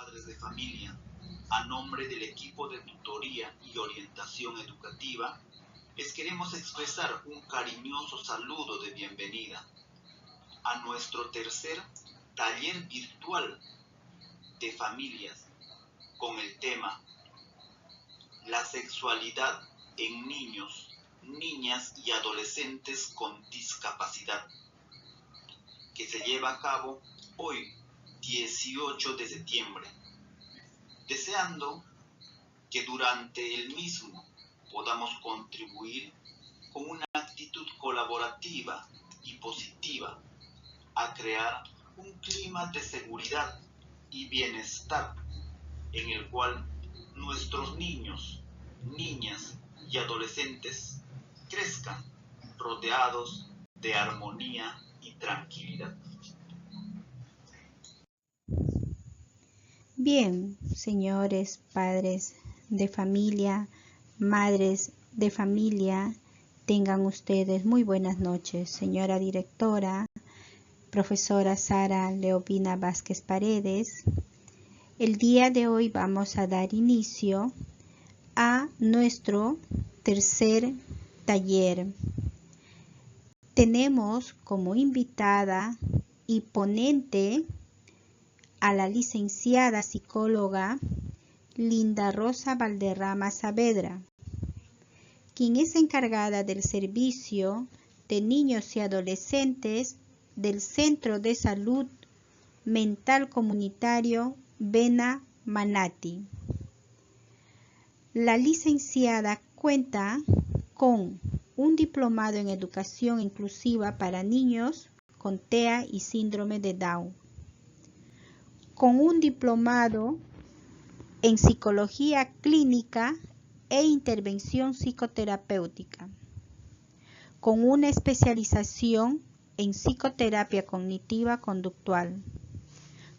padres de familia, a nombre del equipo de tutoría y orientación educativa, les queremos expresar un cariñoso saludo de bienvenida a nuestro tercer taller virtual de familias con el tema La sexualidad en niños, niñas y adolescentes con discapacidad, que se lleva a cabo hoy, 18 de septiembre, deseando que durante el mismo podamos contribuir con una actitud colaborativa y positiva a crear un clima de seguridad y bienestar en el cual nuestros niños, niñas y adolescentes crezcan rodeados de armonía y tranquilidad. Bien, señores padres de familia, madres de familia, tengan ustedes muy buenas noches. Señora directora, profesora Sara Leovina Vázquez Paredes, el día de hoy vamos a dar inicio a nuestro tercer taller. Tenemos como invitada y ponente a la licenciada psicóloga Linda Rosa Valderrama Saavedra, quien es encargada del servicio de niños y adolescentes del Centro de Salud Mental Comunitario Vena Manati. La licenciada cuenta con un diplomado en educación inclusiva para niños con TEA y síndrome de Down, con un diplomado en psicología clínica e intervención psicoterapéutica, con una especialización en psicoterapia cognitiva conductual,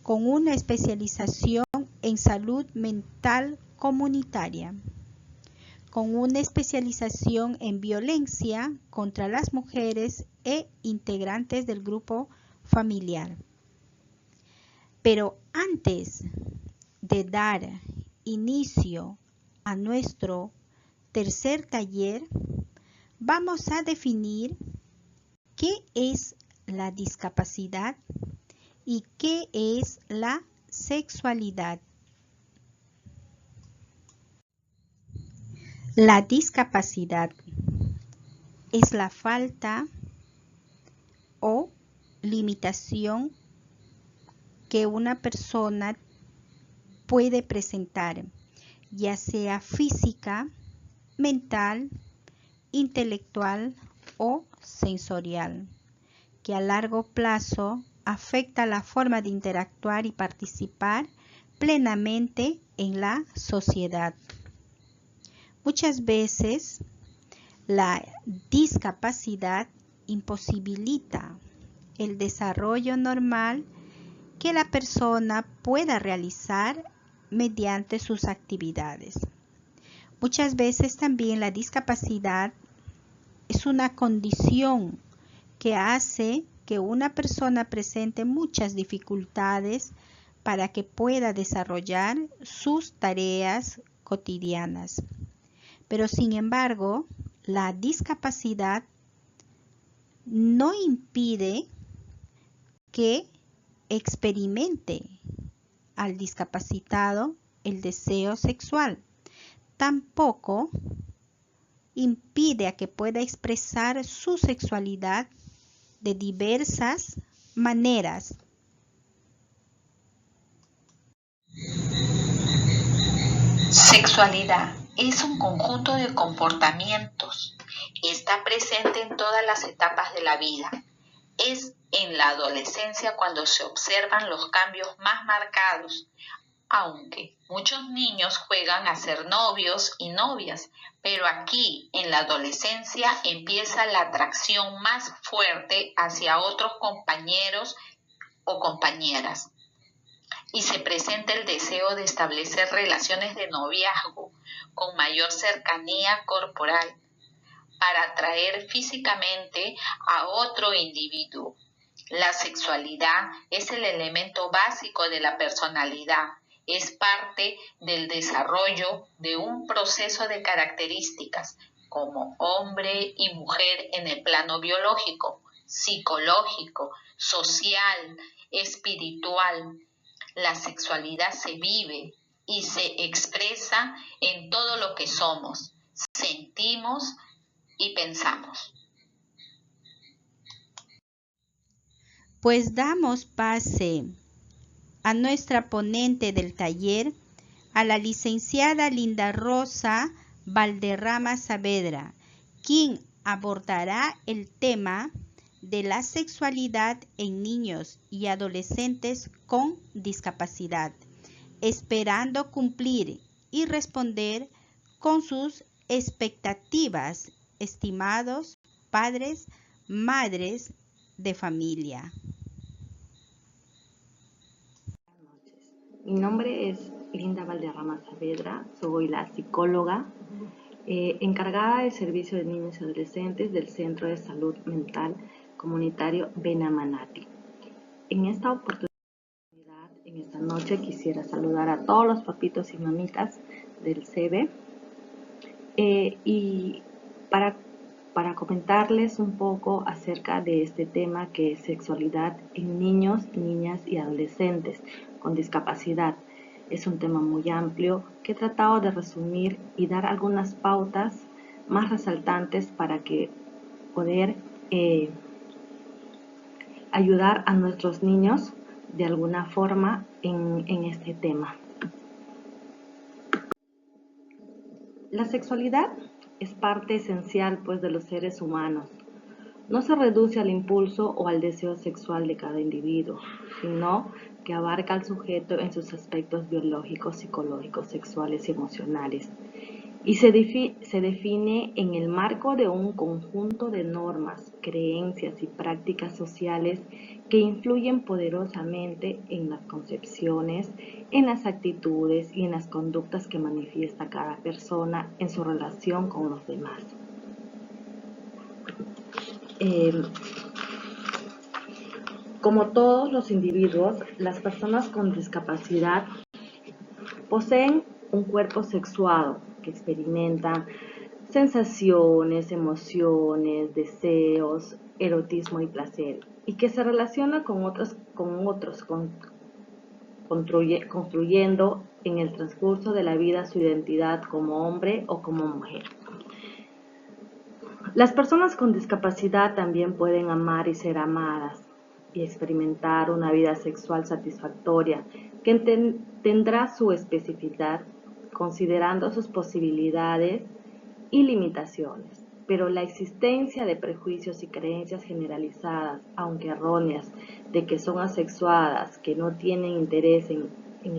con una especialización en salud mental comunitaria, con una especialización en violencia contra las mujeres e integrantes del grupo familiar. Pero antes de dar inicio a nuestro tercer taller, vamos a definir qué es la discapacidad y qué es la sexualidad. La discapacidad es la falta o limitación que una persona puede presentar, ya sea física, mental, intelectual o sensorial, que a largo plazo afecta la forma de interactuar y participar plenamente en la sociedad. Muchas veces la discapacidad imposibilita el desarrollo normal que la persona pueda realizar mediante sus actividades. Muchas veces también la discapacidad es una condición que hace que una persona presente muchas dificultades para que pueda desarrollar sus tareas cotidianas. Pero sin embargo, la discapacidad no impide que experimente al discapacitado el deseo sexual. Tampoco impide a que pueda expresar su sexualidad de diversas maneras. Sexualidad es un conjunto de comportamientos. Está presente en todas las etapas de la vida. Es en la adolescencia cuando se observan los cambios más marcados, aunque muchos niños juegan a ser novios y novias, pero aquí en la adolescencia empieza la atracción más fuerte hacia otros compañeros o compañeras y se presenta el deseo de establecer relaciones de noviazgo con mayor cercanía corporal para atraer físicamente a otro individuo. La sexualidad es el elemento básico de la personalidad Es parte del desarrollo de un proceso de características como hombre y mujer en el plano biológico, psicológico, social, espiritual. La sexualidad se vive y se expresa en todo lo que somos, sentimos y pensamos. Pues damos pase a nuestra ponente del taller, a la licenciada Linda Rosa Valderrama Saavedra, quien abordará el tema de la sexualidad en niños y adolescentes con discapacidad, esperando cumplir y responder con sus expectativas, estimados padres, madres de familia. Mi nombre es Linda Valderrama Saavedra, soy la psicóloga encargada del servicio de niños y adolescentes del Centro de Salud Mental Comunitario Benamanati. En esta oportunidad, en esta noche, quisiera saludar a todos los papitos y mamitas del CEBE y para comentarles un poco acerca de este tema que es sexualidad en niños, niñas y adolescentes con discapacidad. Es un tema muy amplio que he tratado de resumir y dar algunas pautas más resaltantes para que poder ayudar a nuestros niños de alguna forma en este tema. La sexualidad es parte esencial pues de los seres humanos. No se reduce al impulso o al deseo sexual de cada individuo, sino que abarca al sujeto en sus aspectos biológicos, psicológicos, sexuales y emocionales. Y se define en el marco de un conjunto de normas, creencias y prácticas sociales que influyen poderosamente en las concepciones, en las actitudes y en las conductas que manifiesta cada persona en su relación con los demás. Como todos los individuos, las personas con discapacidad poseen un cuerpo sexuado que experimenta sensaciones, emociones, deseos, erotismo y placer, y que se relaciona con otros construyendo en el transcurso de la vida su identidad como hombre o como mujer. Las personas con discapacidad también pueden amar y ser amadas y experimentar una vida sexual satisfactoria que tendrá su especificidad considerando sus posibilidades y limitaciones. Pero la existencia de prejuicios y creencias generalizadas, aunque erróneas, de que son asexuadas, que no tienen interés en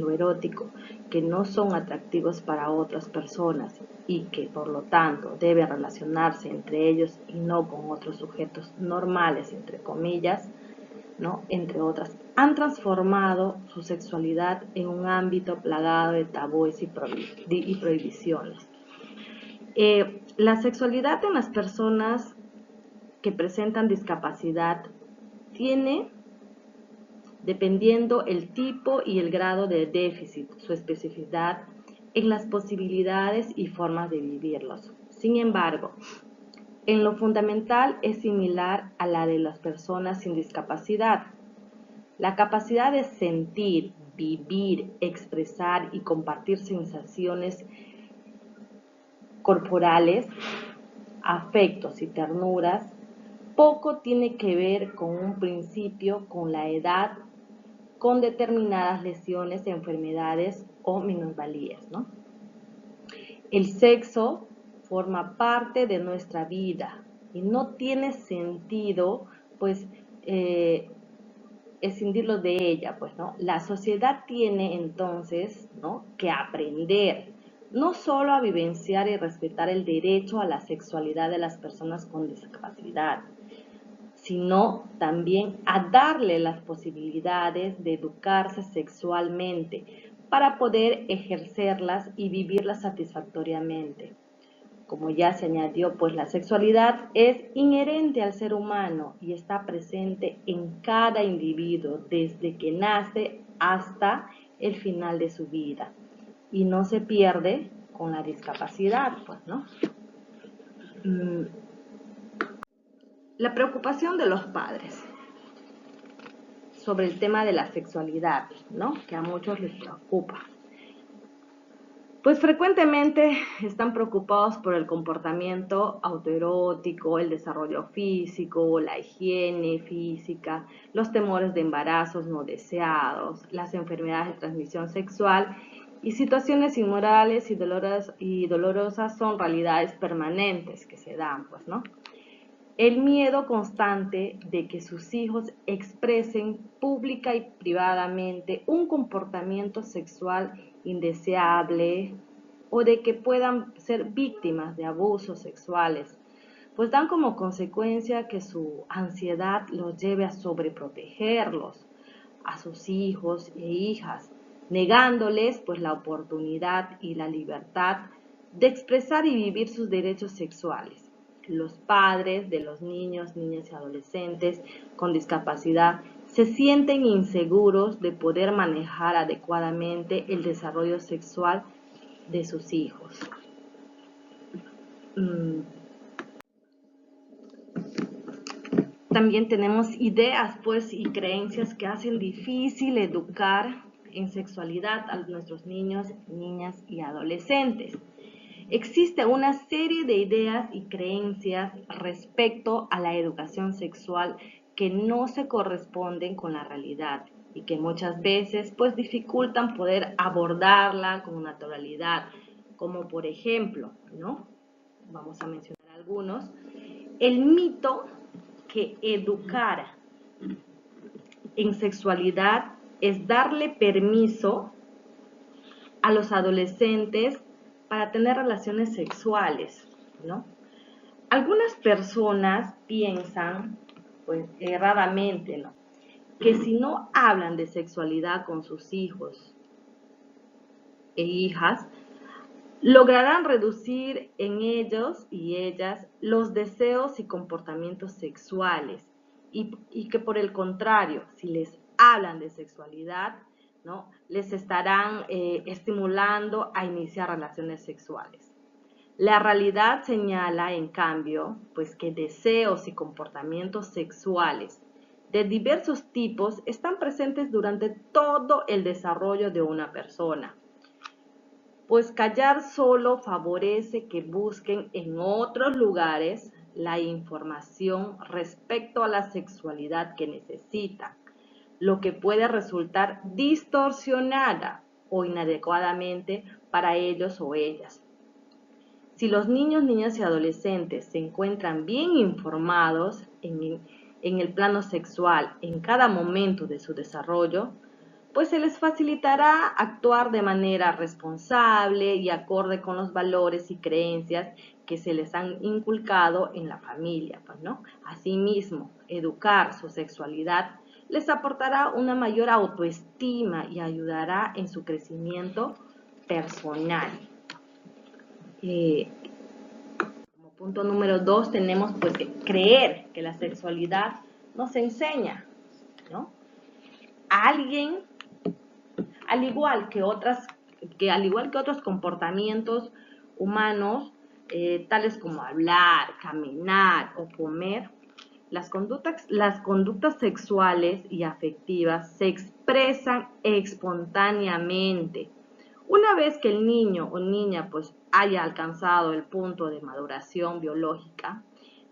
lo erótico, que no son atractivos para otras personas y que por lo tanto debe relacionarse entre ellos y no con otros sujetos normales, entre comillas, ¿no? Entre otras, han transformado su sexualidad en un ámbito plagado de tabúes y prohibiciones. La sexualidad en las personas que presentan discapacidad tiene, dependiendo el tipo y el grado de déficit, su especificidad en las posibilidades y formas de vivirlos. Sin embargo, en lo fundamental es similar a la de las personas sin discapacidad. La capacidad de sentir, vivir, expresar y compartir sensaciones corporales, afectos y ternuras, poco tiene que ver con un principio, con la edad, con determinadas lesiones, enfermedades o minusvalías, ¿no? El sexo forma parte de nuestra vida y no tiene sentido, pues, escindirlo de ella, pues, ¿no? La sociedad tiene entonces, ¿no?, que aprender no solo a vivenciar y respetar el derecho a la sexualidad de las personas con discapacidad, sino también a darle las posibilidades de educarse sexualmente para poder ejercerlas y vivirlas satisfactoriamente. Como ya se añadió, pues la sexualidad es inherente al ser humano y está presente en cada individuo desde que nace hasta el final de su vida y no se pierde con la discapacidad, pues, ¿no? La preocupación de los padres sobre el tema de la sexualidad, ¿no? Que a muchos les preocupa. Pues frecuentemente están preocupados por el comportamiento autoerótico, el desarrollo físico, la higiene física, los temores de embarazos no deseados, las enfermedades de transmisión sexual y situaciones inmorales y dolorosas son realidades permanentes que se dan, pues, ¿no? El miedo constante de que sus hijos expresen pública y privadamente un comportamiento sexual indeseable o de que puedan ser víctimas de abusos sexuales, pues dan como consecuencia que su ansiedad los lleve a sobreprotegerlos, a sus hijos e hijas, negándoles pues la oportunidad y la libertad de expresar y vivir sus derechos sexuales. Los padres de los niños, niñas y adolescentes con discapacidad se sienten inseguros de poder manejar adecuadamente el desarrollo sexual de sus hijos. También tenemos ideas pues y creencias que hacen difícil educar en sexualidad a nuestros niños, niñas y adolescentes. Existe una serie de ideas y creencias respecto a la educación sexual que no se corresponden con la realidad y que muchas veces pues dificultan poder abordarla con naturalidad, como por ejemplo, ¿no? Vamos a mencionar algunos. El mito que educar en sexualidad es darle permiso a los adolescentes para tener relaciones sexuales, ¿no? Algunas personas piensan, pues erradamente, ¿no?, que si no hablan de sexualidad con sus hijos e hijas, lograrán reducir en ellos y ellas los deseos y comportamientos sexuales y que por el contrario, si les hablan de sexualidad, ¿no?, les estarán estimulando a iniciar relaciones sexuales. La realidad señala, en cambio, pues que deseos y comportamientos sexuales de diversos tipos están presentes durante todo el desarrollo de una persona. Pues callar solo favorece que busquen en otros lugares la información respecto a la sexualidad que necesitan, lo que puede resultar distorsionada o inadecuadamente para ellos o ellas. Si los niños, niñas y adolescentes se encuentran bien informados en el plano sexual en cada momento de su desarrollo, pues se les facilitará actuar de manera responsable y acorde con los valores y creencias que se les han inculcado en la familia, pues, ¿no? Asimismo, educar su sexualidad les aportará una mayor autoestima y ayudará en su crecimiento personal. Como punto número 2 tenemos pues que creer que la sexualidad nos enseña, ¿no? Alguien, al igual que otros comportamientos humanos, tales como hablar, caminar o comer, las conductas sexuales y afectivas se expresan espontáneamente. Una vez que el niño o niña pues haya alcanzado el punto de maduración biológica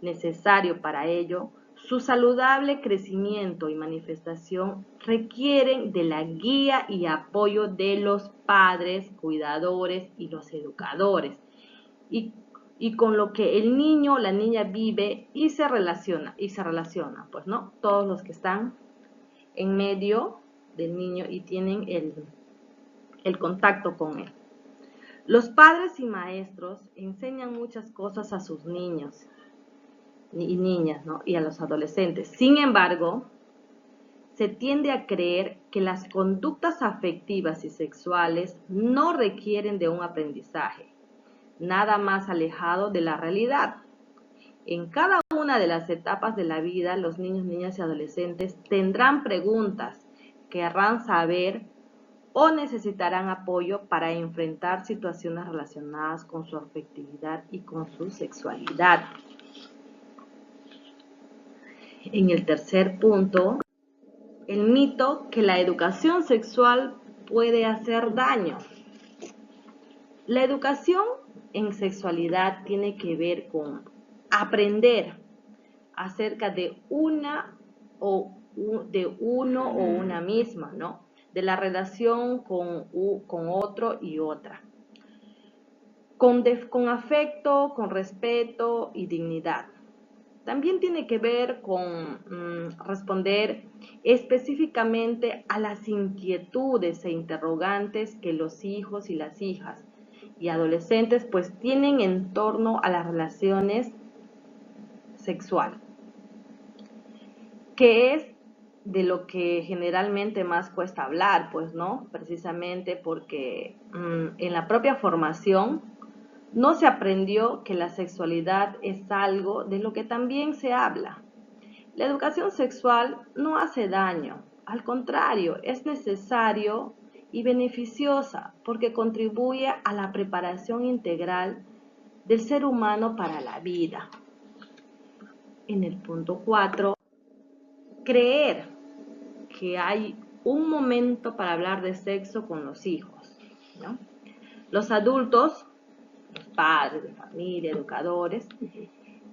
necesario para ello, su saludable crecimiento y manifestación requieren de la guía y apoyo de los padres, cuidadores y los educadores, y con lo que el niño o la niña vive y se relaciona, pues, ¿no? Todos los que están en medio del niño y tienen el contacto con él. Los padres y maestros enseñan muchas cosas a sus niños y niñas, ¿no?, y a los adolescentes. Sin embargo, se tiende a creer que las conductas afectivas y sexuales no requieren de un aprendizaje, nada más alejado de la realidad. En cada una de las etapas de la vida, los niños, niñas y adolescentes tendrán preguntas, querrán saber o necesitarán apoyo para enfrentar situaciones relacionadas con su afectividad y con su sexualidad. En el tercer punto, el mito que la educación sexual puede hacer daño. La educación en sexualidad tiene que ver con aprender acerca de uno o una misma, ¿no? De la relación con otro y otra. Con afecto, con respeto y dignidad. También tiene que ver con responder específicamente a las inquietudes e interrogantes que los hijos y las hijas y adolescentes pues tienen en torno a las relaciones sexuales, que es de lo que generalmente más cuesta hablar, pues, ¿no? Precisamente porque en la propia formación no se aprendió que la sexualidad es algo de lo que también se habla. La educación sexual no hace daño, al contrario, es necesario y beneficiosa porque contribuye a la preparación integral del ser humano para la vida. En el punto 4, creer que hay un momento para hablar de sexo con los hijos, ¿no? Los adultos, los padres de familia, educadores,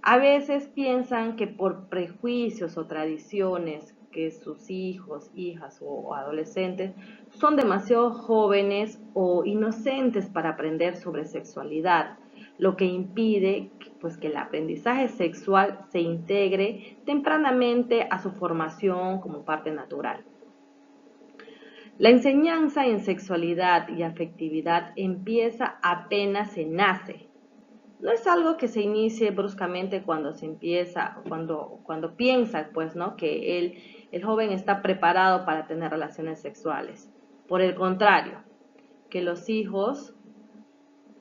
a veces piensan que por prejuicios o tradiciones que sus hijos, hijas o adolescentes son demasiado jóvenes o inocentes para aprender sobre sexualidad, lo que impide pues, que el aprendizaje sexual se integre tempranamente a su formación como parte natural. La enseñanza en sexualidad y afectividad empieza apenas se nace. No es algo que se inicie bruscamente cuando se empieza, cuando piensa, pues, ¿no? Que el joven está preparado para tener relaciones sexuales. Por el contrario, que los hijos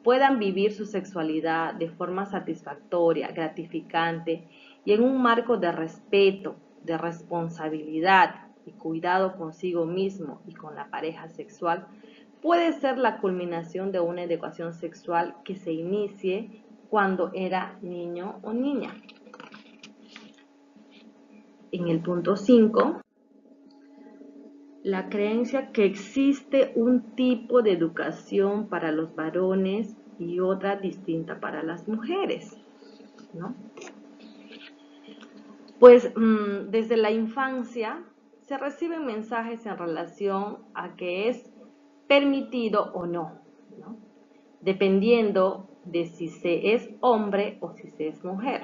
puedan vivir su sexualidad de forma satisfactoria, gratificante y en un marco de respeto, de responsabilidad y cuidado consigo mismo y con la pareja sexual, puede ser la culminación de una educación sexual que se inicie cuando era niño o niña. En el punto 5, la creencia que existe un tipo de educación para los varones y otra distinta para las mujeres, ¿no? Pues desde la infancia se reciben mensajes en relación a que es permitido o no, ¿no? Dependiendo de si se es hombre o si se es mujer.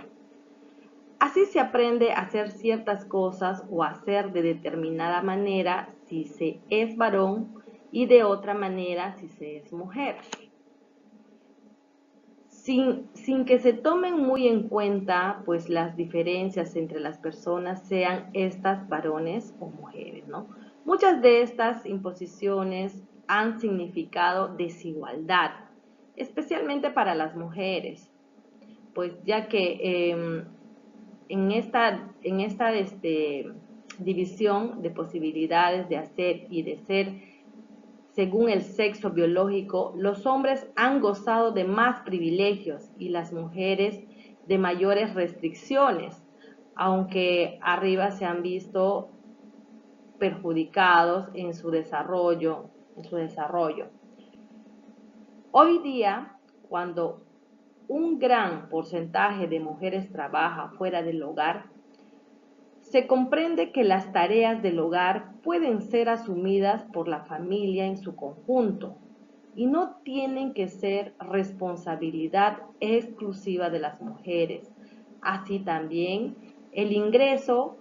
Así se aprende a hacer ciertas cosas o a hacer de determinada manera si se es varón y de otra manera si se es mujer. Sin que se tomen muy en cuenta pues las diferencias entre las personas, sean estas varones o mujeres, ¿no? Muchas de estas imposiciones han significado desigualdad, especialmente para las mujeres, pues ya que en esta división de posibilidades de hacer y de ser según el sexo biológico, los hombres han gozado de más privilegios y las mujeres de mayores restricciones, aunque arriba se han visto perjudicados en su desarrollo. Hoy día, cuando un gran porcentaje de mujeres trabaja fuera del hogar, se comprende que las tareas del hogar pueden ser asumidas por la familia en su conjunto y no tienen que ser responsabilidad exclusiva de las mujeres. Así también el ingreso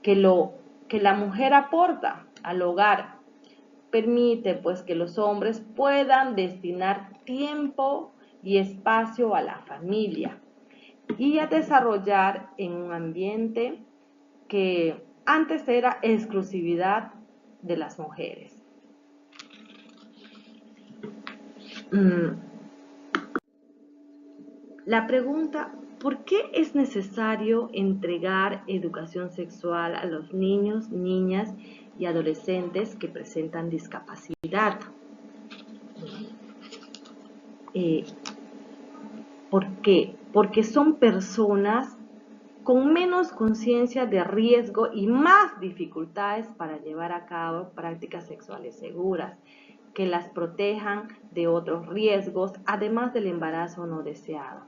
que la mujer aporta al hogar permite pues que los hombres puedan destinar tiempo y espacio a la familia y a desarrollar en un ambiente que antes era exclusividad de las mujeres. La pregunta, ¿por qué es necesario entregar educación sexual a los niños, niñas y adolescentes que presentan discapacidad. ¿Por qué? Porque son personas con menos conciencia de riesgo y más dificultades para llevar a cabo prácticas sexuales seguras, que las protejan de otros riesgos, además del embarazo no deseado.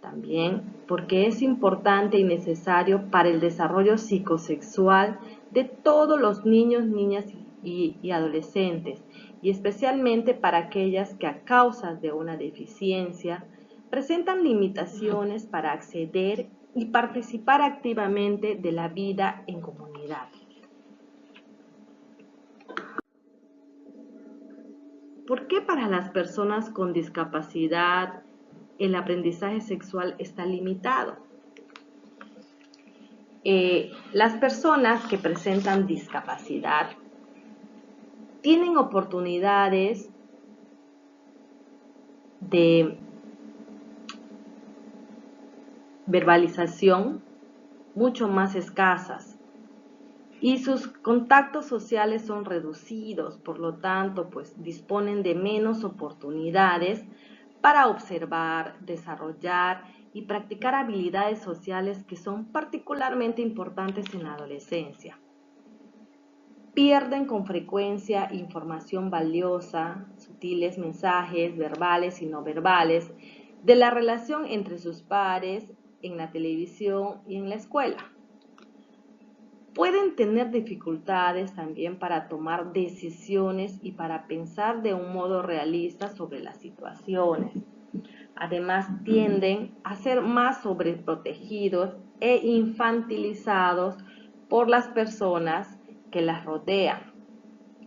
También porque es importante y necesario para el desarrollo psicosexual de todos los niños, niñas y adolescentes, y especialmente para aquellas que a causa de una deficiencia presentan limitaciones para acceder y participar activamente de la vida en comunidad. ¿Por qué para las personas con discapacidad el aprendizaje sexual está limitado? Las personas que presentan discapacidad tienen oportunidades de verbalización mucho más escasas y sus contactos sociales son reducidos, por lo tanto, pues disponen de menos oportunidades para observar, desarrollar y practicar habilidades sociales que son particularmente importantes en la adolescencia. Pierden con frecuencia información valiosa, sutiles mensajes verbales y no verbales de la relación entre sus pares, en la televisión y en la escuela. Pueden tener dificultades también para tomar decisiones y para pensar de un modo realista sobre las situaciones. Además, tienden a ser más sobreprotegidos e infantilizados por las personas que las rodean,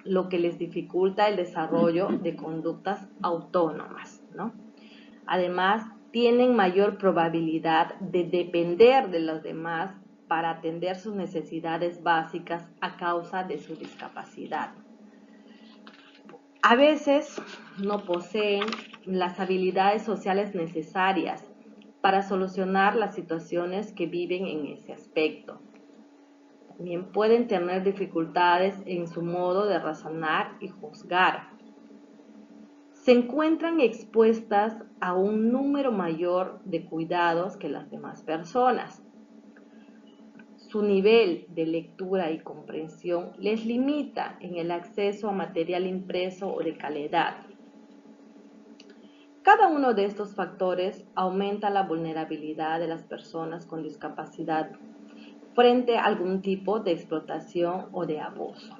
lo que les dificulta el desarrollo de conductas autónomas, ¿no? Además, tienen mayor probabilidad de depender de los demás para atender sus necesidades básicas a causa de su discapacidad. A veces no poseen las habilidades sociales necesarias para solucionar las situaciones que viven en ese aspecto. También pueden tener dificultades en su modo de razonar y juzgar. Se encuentran expuestas a un número mayor de cuidados que las demás personas. Su nivel de lectura y comprensión les limita en el acceso a material impreso o de calidad. Cada uno de estos factores aumenta la vulnerabilidad de las personas con discapacidad frente a algún tipo de explotación o de abuso.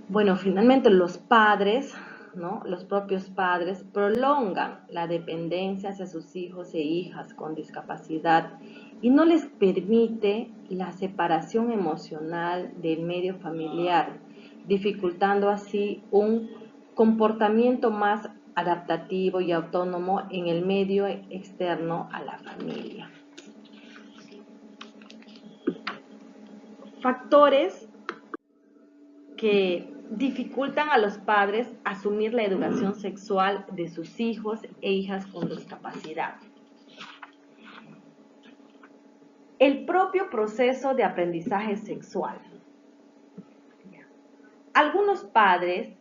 Bueno, finalmente los padres, ¿no? Los propios padres prolongan la dependencia hacia sus hijos e hijas con discapacidad y no les permite la separación emocional del medio familiar, dificultando así un comportamiento más adaptativo y autónomo en el medio externo a la familia. Factores que dificultan a los padres asumir la educación sexual de sus hijos e hijas con discapacidad. El propio proceso de aprendizaje sexual. Algunos padres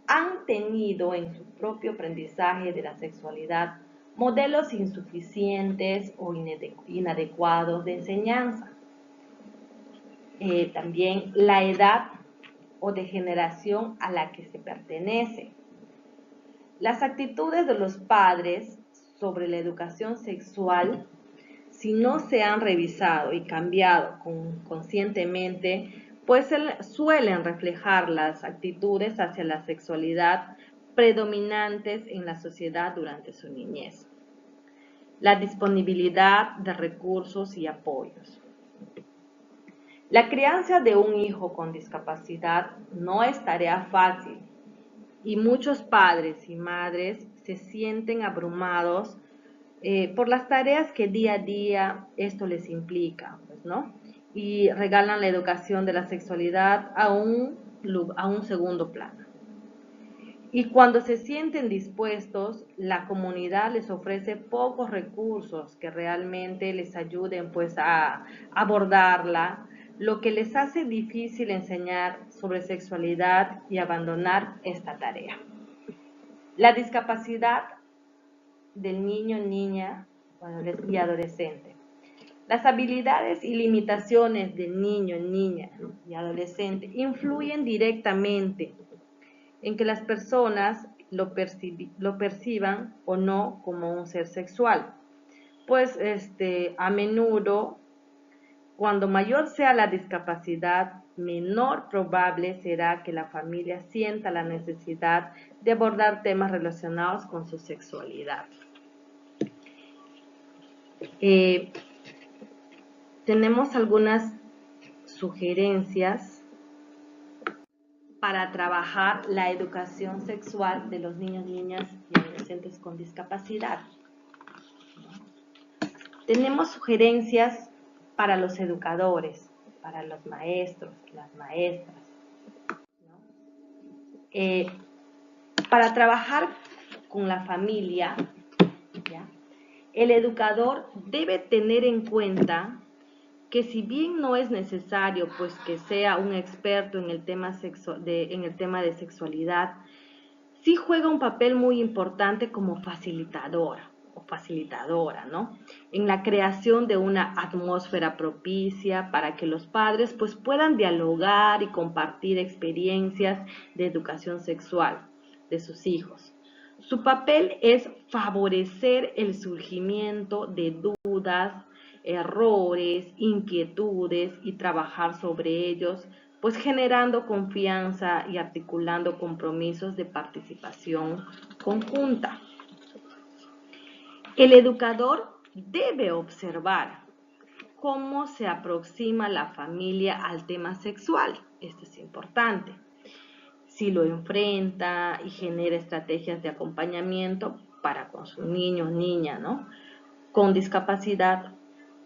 han tenido en su propio aprendizaje de la sexualidad modelos insuficientes o inadecuados de enseñanza. También la edad o de generación a la que se pertenece. Las actitudes de los padres sobre la educación sexual, si no se han revisado y cambiado conscientemente, pues suelen reflejar las actitudes hacia la sexualidad predominantes en la sociedad durante su niñez. La disponibilidad de recursos y apoyos. La crianza de un hijo con discapacidad no es tarea fácil y muchos padres y madres se sienten abrumados por las tareas que día a día esto les implica, pues, ¿no? Y regalan la educación de la sexualidad a un segundo plano. Y cuando se sienten dispuestos, la comunidad les ofrece pocos recursos que realmente les ayuden pues a abordarla, lo que les hace difícil enseñar sobre sexualidad y abandonar esta tarea. La discapacidad del niño, niña y adolescente. Las habilidades y limitaciones del niño, niña y adolescente influyen directamente en que las personas lo perciban o no como un ser sexual. Pues a menudo, cuando mayor sea la discapacidad, menor probable será que la familia sienta la necesidad de abordar temas relacionados con su sexualidad. Tenemos algunas sugerencias para trabajar la educación sexual de los niños, niñas y adolescentes con discapacidad. Tenemos sugerencias para los educadores, para los maestros, las maestras, para trabajar con la familia, ¿ya? El educador debe tener en cuenta que si bien no es necesario pues que sea un experto en el tema de sexualidad, sí juega un papel muy importante como facilitador o facilitadora, ¿no? En la creación de una atmósfera propicia para que los padres pues puedan dialogar y compartir experiencias de educación sexual de sus hijos. Su papel es favorecer el surgimiento de dudas, errores, inquietudes y trabajar sobre ellos, pues generando confianza y articulando compromisos de participación conjunta. El educador debe observar cómo se aproxima la familia al tema sexual. Esto es importante. Si lo enfrenta y genera estrategias de acompañamiento para con su niño o niña, ¿no?, con discapacidad,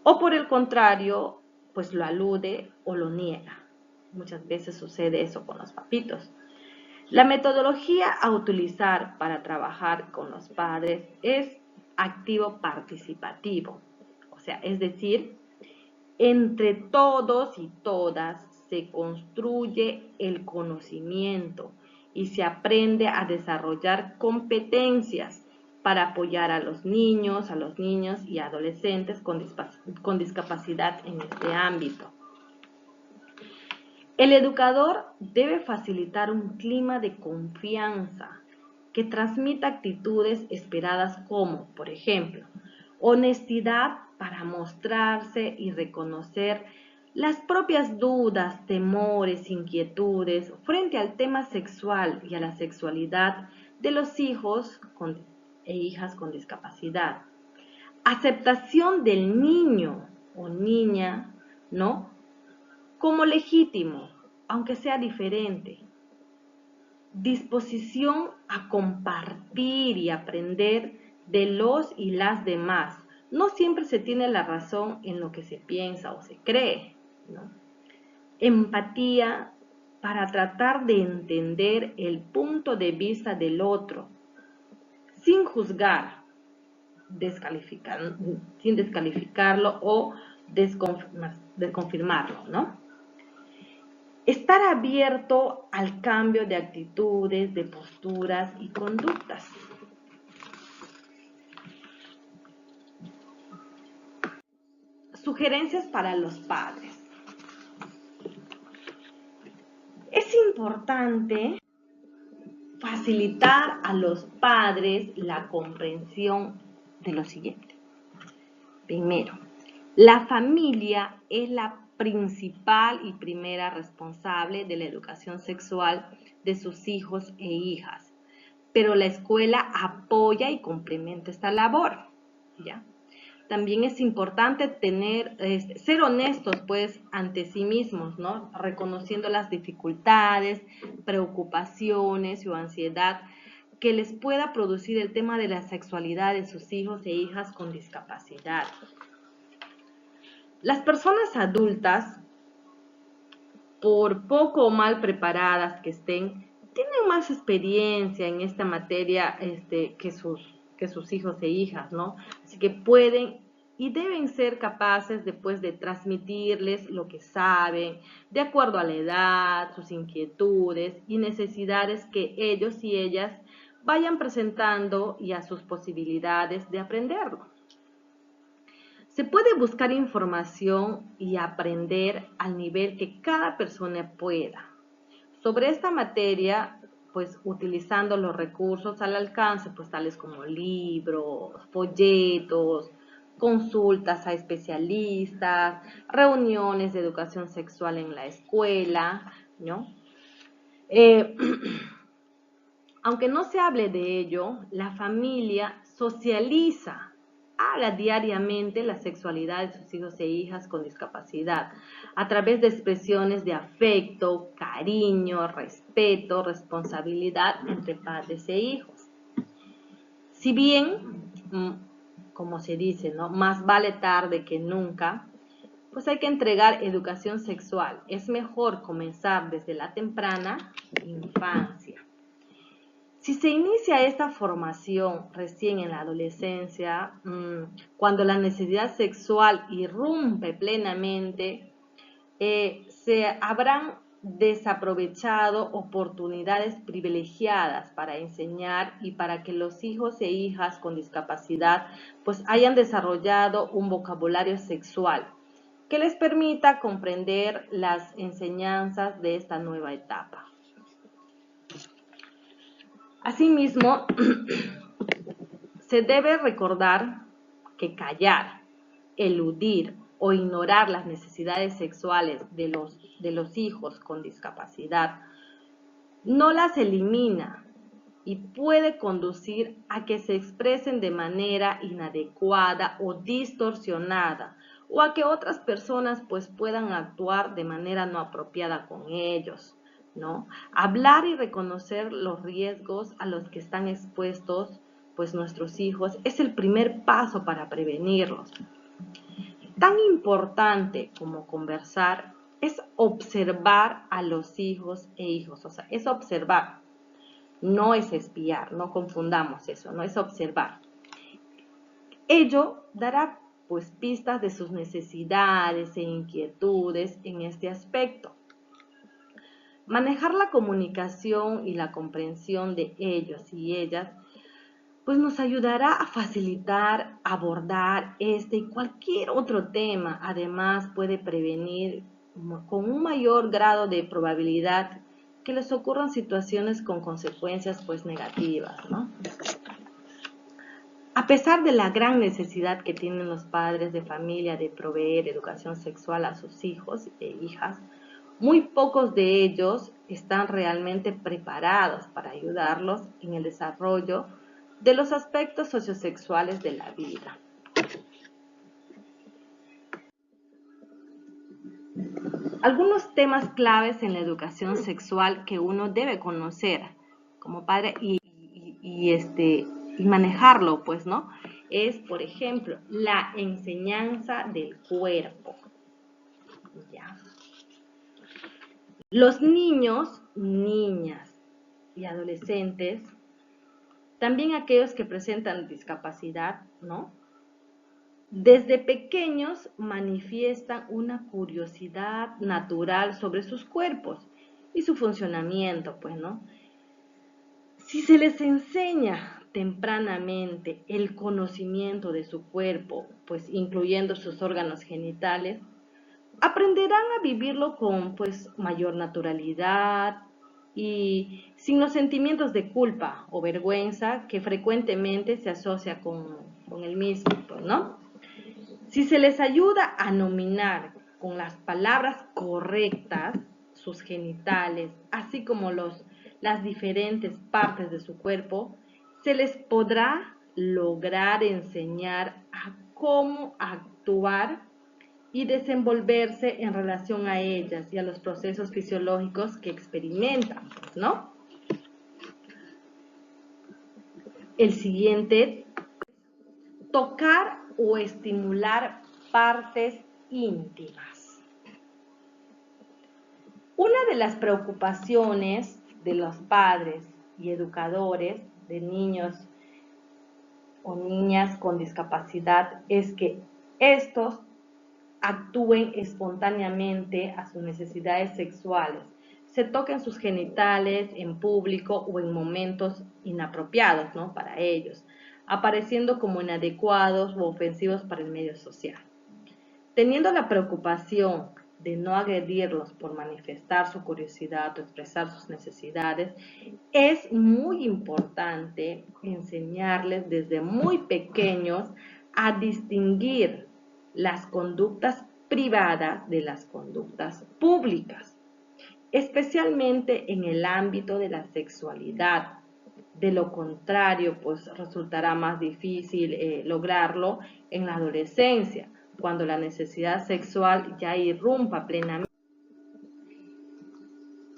o por el contrario, pues lo alude o lo niega. Muchas veces sucede eso con los papitos. La metodología a utilizar para trabajar con los padres es activo participativo. O sea, es decir, entre todos y todas se construye el conocimiento y se aprende a desarrollar competencias para apoyar a los niños y adolescentes con discapacidad en este ámbito. El educador debe facilitar un clima de confianza que transmita actitudes esperadas como, por ejemplo, honestidad para mostrarse y reconocer las propias dudas, temores, inquietudes frente al tema sexual y a la sexualidad de los hijos e hijas con discapacidad. Aceptación del niño o niña, ¿no?, como legítimo, aunque sea diferente. Disposición a compartir y aprender de los y las demás. No siempre se tiene la razón en lo que se piensa o se cree, ¿no? Empatía para tratar de entender el punto de vista del otro, sin juzgar, sin descalificarlo o desconfirmarlo, ¿no? Estar abierto al cambio de actitudes, de posturas y conductas. Sugerencias para los padres. Es importante facilitar a los padres la comprensión de lo siguiente. Primero, la familia es la principal y primera responsable de la educación sexual de sus hijos e hijas, pero la escuela apoya y complementa esta labor, ¿ya? También es importante ser honestos pues ante sí mismos, ¿no?, reconociendo las dificultades, preocupaciones o ansiedad que les pueda producir el tema de la sexualidad de sus hijos e hijas con discapacidad. Las personas adultas, por poco o mal preparadas que estén, tienen más experiencia en esta materia que sus hijos e hijas, ¿no? Así que pueden y deben ser capaces después de transmitirles lo que saben, de acuerdo a la edad, sus inquietudes y necesidades que ellos y ellas vayan presentando y a sus posibilidades de aprenderlo. Se puede buscar información y aprender al nivel que cada persona pueda. Sobre esta materia, pues utilizando los recursos al alcance, pues tales como libros, folletos, consultas a especialistas, reuniones de educación sexual en la escuela, ¿no? Aunque no se hable de ello, la familia socializa, habla diariamente la sexualidad de sus hijos e hijas con discapacidad, a través de expresiones de afecto, cariño, respeto, responsabilidad entre padres e hijos. Si bien, como se dice, ¿no? Más vale tarde que nunca, pues hay que entregar educación sexual. Es mejor comenzar desde la temprana infancia. Si se inicia esta formación recién en la adolescencia, cuando la necesidad sexual irrumpe plenamente, se habrán desaprovechado oportunidades privilegiadas para enseñar y para que los hijos e hijas con discapacidad pues hayan desarrollado un vocabulario sexual que les permita comprender las enseñanzas de esta nueva etapa. Asimismo, se debe recordar que callar, eludir o ignorar las necesidades sexuales de los hijos con discapacidad no las elimina y puede conducir a que se expresen de manera inadecuada o distorsionada o a que otras personas pues puedan actuar de manera no apropiada con ellos, ¿no? Hablar y reconocer los riesgos a los que están expuestos pues nuestros hijos es el primer paso para prevenirlos. Tan importante como conversar es observar a los hijos e hijos, o sea, es observar, no es espiar, no confundamos eso, no es observar. Ello dará pues pistas de sus necesidades e inquietudes en este aspecto. Manejar la comunicación y la comprensión de ellos y ellas pues nos ayudará a facilitar, abordar este y cualquier otro tema. Además, puede prevenir con un mayor grado de probabilidad que les ocurran situaciones con consecuencias pues negativas, ¿no? A pesar de la gran necesidad que tienen los padres de familia de proveer educación sexual a sus hijos e hijas, muy pocos de ellos están realmente preparados para ayudarlos en el desarrollo de los aspectos sociosexuales de la vida. Algunos temas claves en la educación sexual que uno debe conocer como padre y manejarlo, pues, ¿no? Es, por ejemplo, la enseñanza del cuerpo. ¿Ya? Los niños, niñas y adolescentes, también aquellos que presentan discapacidad, ¿no? Desde pequeños manifiestan una curiosidad natural sobre sus cuerpos y su funcionamiento, pues, ¿no? Si se les enseña tempranamente el conocimiento de su cuerpo, pues incluyendo sus órganos genitales, aprenderán a vivirlo con pues mayor naturalidad y sin los sentimientos de culpa o vergüenza que frecuentemente se asocia con el mismo, pues, ¿no? Si se les ayuda a nominar con las palabras correctas sus genitales, así como las diferentes partes de su cuerpo, se les podrá lograr enseñar a cómo actuar y desenvolverse en relación a ellas y a los procesos fisiológicos que experimentan, ¿no? El siguiente, tocar o estimular partes íntimas. Una de las preocupaciones de los padres y educadores de niños o niñas con discapacidad es que estos actúen espontáneamente a sus necesidades sexuales, se toquen sus genitales en público o en momentos inapropiados, ¿no?, para ellos, apareciendo como inadecuados o ofensivos para el medio social. Teniendo la preocupación de no agredirlos por manifestar su curiosidad o expresar sus necesidades, es muy importante enseñarles desde muy pequeños a distinguir las conductas privadas de las conductas públicas, especialmente en el ámbito de la sexualidad. De lo contrario, pues resultará más difícil lograrlo en la adolescencia, cuando la necesidad sexual ya irrumpa plenamente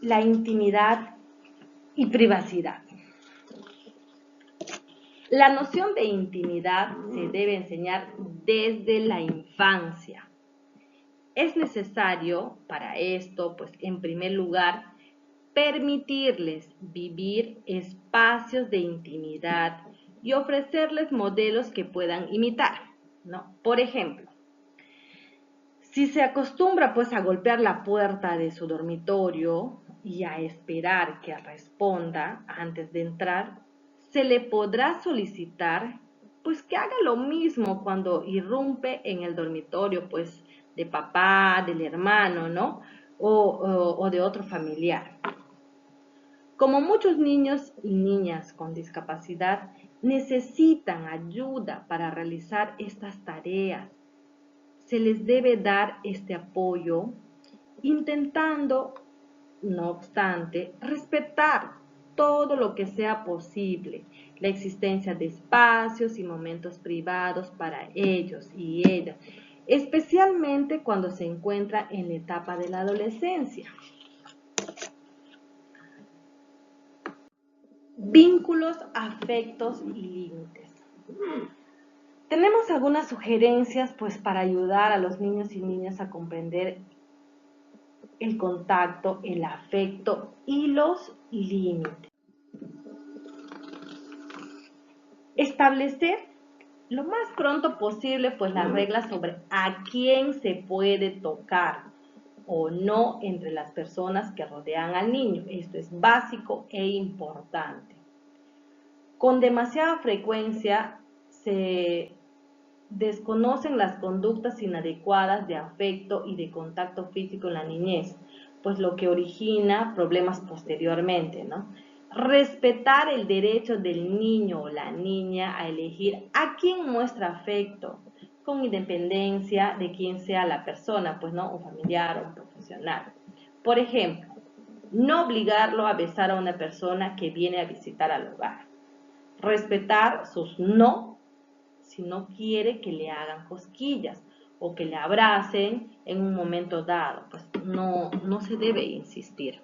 la intimidad y privacidad. La noción de intimidad se debe enseñar desde la infancia. Es necesario para esto, pues en primer lugar, permitirles vivir espacios de intimidad y ofrecerles modelos que puedan imitar, ¿no? Por ejemplo, si se acostumbra pues a golpear la puerta de su dormitorio y a esperar que responda antes de entrar, se le podrá solicitar pues que haga lo mismo cuando irrumpe en el dormitorio pues de papá, del hermano, ¿no? O de otro familiar. Como muchos niños y niñas con discapacidad necesitan ayuda para realizar estas tareas, se les debe dar este apoyo, intentando, no obstante, respetar todo lo que sea posible, la existencia de espacios y momentos privados para ellos y ellas, especialmente cuando se encuentra en la etapa de la adolescencia. Vínculos, afectos y límites. Tenemos algunas sugerencias pues para ayudar a los niños y niñas a comprender el contacto, el afecto y los límites. Establecer lo más pronto posible pues las reglas sobre a quién se puede tocar o no entre las personas que rodean al niño. Esto es básico e importante. Con demasiada frecuencia se desconocen las conductas inadecuadas de afecto y de contacto físico en la niñez, pues lo que origina problemas posteriormente, ¿no? Respetar el derecho del niño o la niña a elegir a quién muestra afecto, con independencia de quién sea la persona, pues no, un familiar o un profesional. Por ejemplo, no obligarlo a besar a una persona que viene a visitar al hogar. Respetar sus no si no quiere que le hagan cosquillas o que le abracen en un momento dado, pues no se debe insistir.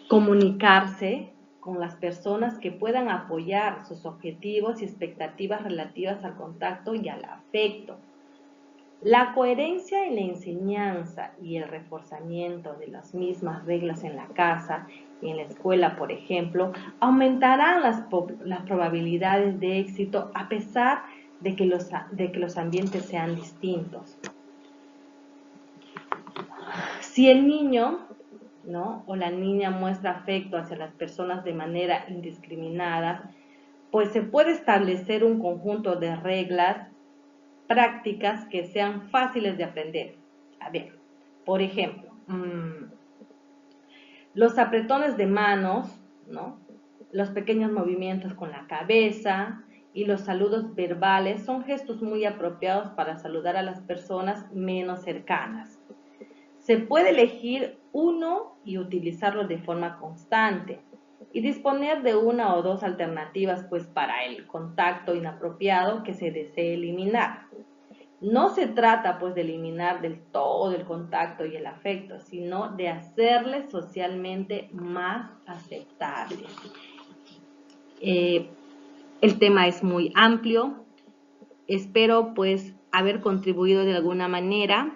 Comunicarse con las personas que puedan apoyar sus objetivos y expectativas relativas al contacto y al afecto. La coherencia en la enseñanza y el reforzamiento de las mismas reglas en la casa y en la escuela, por ejemplo, aumentarán las probabilidades de éxito a pesar de que los ambientes sean distintos. Si el niño, ¿no?, o la niña muestra afecto hacia las personas de manera indiscriminada, pues se puede establecer un conjunto de reglas prácticas que sean fáciles de aprender. A ver, por ejemplo, los apretones de manos, ¿no?, los pequeños movimientos con la cabeza y los saludos verbales son gestos muy apropiados para saludar a las personas menos cercanas. Se puede elegir uno y utilizarlo de forma constante y disponer de una o dos alternativas pues para el contacto inapropiado que se desee eliminar. No se trata pues de eliminar del todo el contacto y el afecto, sino de hacerle socialmente más aceptable. El tema es muy amplio. Espero pues haber contribuido de alguna manera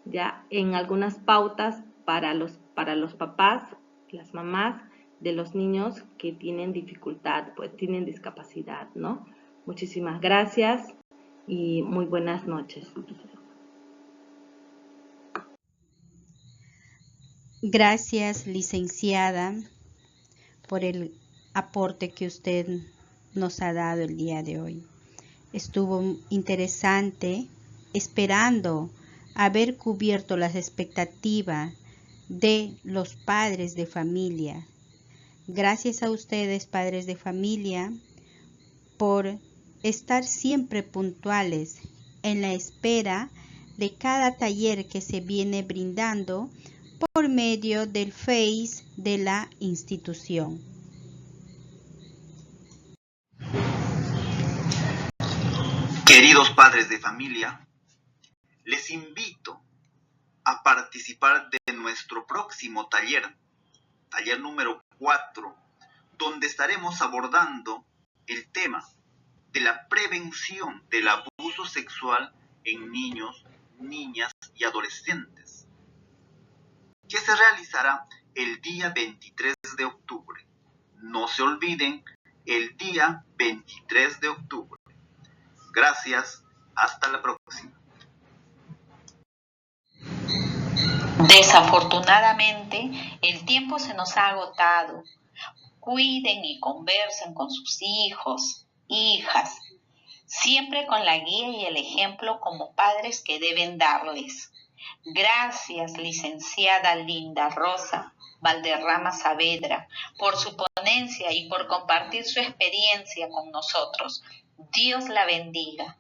ya en algunas pautas para los papás, las mamás de los niños que tienen dificultad, pues tienen discapacidad, ¿no? Muchísimas gracias y muy buenas noches. Gracias, licenciada, por el aporte que usted nos ha dado el día de hoy. Estuvo interesante, esperando haber cubierto las expectativas de los padres de familia. Gracias a ustedes, padres de familia, por estar siempre puntuales en la espera de cada taller que se viene brindando por medio del Face de la institución. Queridos padres de familia, les invito a participar de nuestro próximo taller número 4, donde estaremos abordando el tema de la prevención del abuso sexual en niños, niñas y adolescentes, que se realizará el día 23 de octubre. No se olviden, el día 23 de octubre. Gracias, hasta la próxima. Desafortunadamente, el tiempo se nos ha agotado. Cuiden y conversen con sus hijos, hijas, siempre con la guía y el ejemplo como padres que deben darles. Gracias, licenciada Linda Rosa Valderrama Saavedra, por su ponencia y por compartir su experiencia con nosotros. Dios la bendiga.